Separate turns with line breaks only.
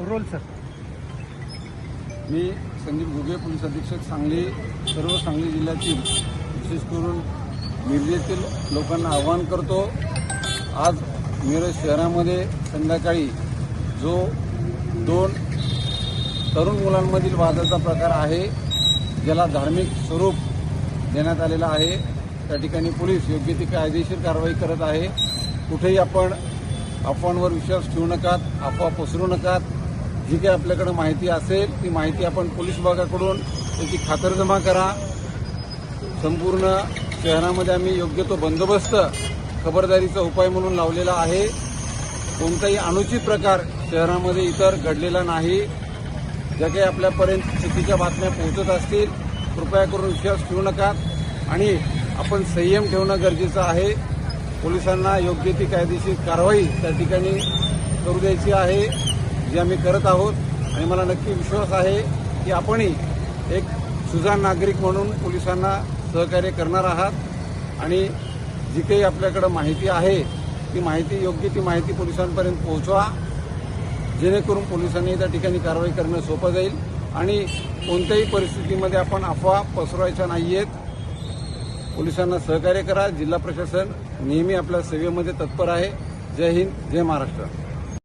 Role sir.
मी Sandeep Ghuge, police अधीक्षक सांगली. सर्व सांगली जिल्ह्यातील विशेष करून मिरजेतील लोकांना आवाहन करतो. आज मिरज शहरामध्ये संध्याकाळी जो 2 तरुण मुलांमधील वादाचा प्रकार आहे, ज्याला धार्मिक स्वरूप देण्यात आलेला आहे, त्या ठिकाणी पोलीस योग्य ती कायदेशीर कारवाई करत आहे. कुठेही आपण अफवांवर विश्वास ठेवू नका, अफवा पसरू नका. जी काही आपल्याकडे माहिती असेल ती माहिती आपण पोलीस विभागाकडून त्याची खातरजमा करा. संपूर्ण शहरामध्ये आम्ही योग्य तो बंदोबस्त खबरदारीचा उपाय म्हणून लावलेला आहे. कोणताही अनुचित प्रकार शहरामध्ये इतर घडलेला नाही. ज्या काही आपल्यापर्यंत चुकीच्या बातम्या पोहोचत असतील कृपया करून विश्वास ठेवू नका आणि आपण संयम ठेवणं गरजेचं आहे. पोलिसांना योग्य ती कायदेशीर कारवाई त्या ठिकाणी करू द्यायची आहे, जी आम्ही करत आहोत. आणि मला नक्की विश्वास आहे की आपणही एक सुजाण नागरिक म्हणून पोलिसांना सहकार्य करणार आहात आणि जी काही आपल्याकडे माहिती आहे ती माहिती योग्य ती माहिती पोलिसांपर्यंत पोहोचवा, जेणेकरून पोलिसांनी त्या ठिकाणी कारवाई करणं सोपं जाईल. आणि कोणत्याही परिस्थितीमध्ये आपण अफवा पसरवायच्या नाहीयेत. पोलिसांना सहकार्य करा. जिल्हा प्रशासन नेहमी आपल्या सेवेमध्ये तत्पर आहे. जय हिंद, जय महाराष्ट्र.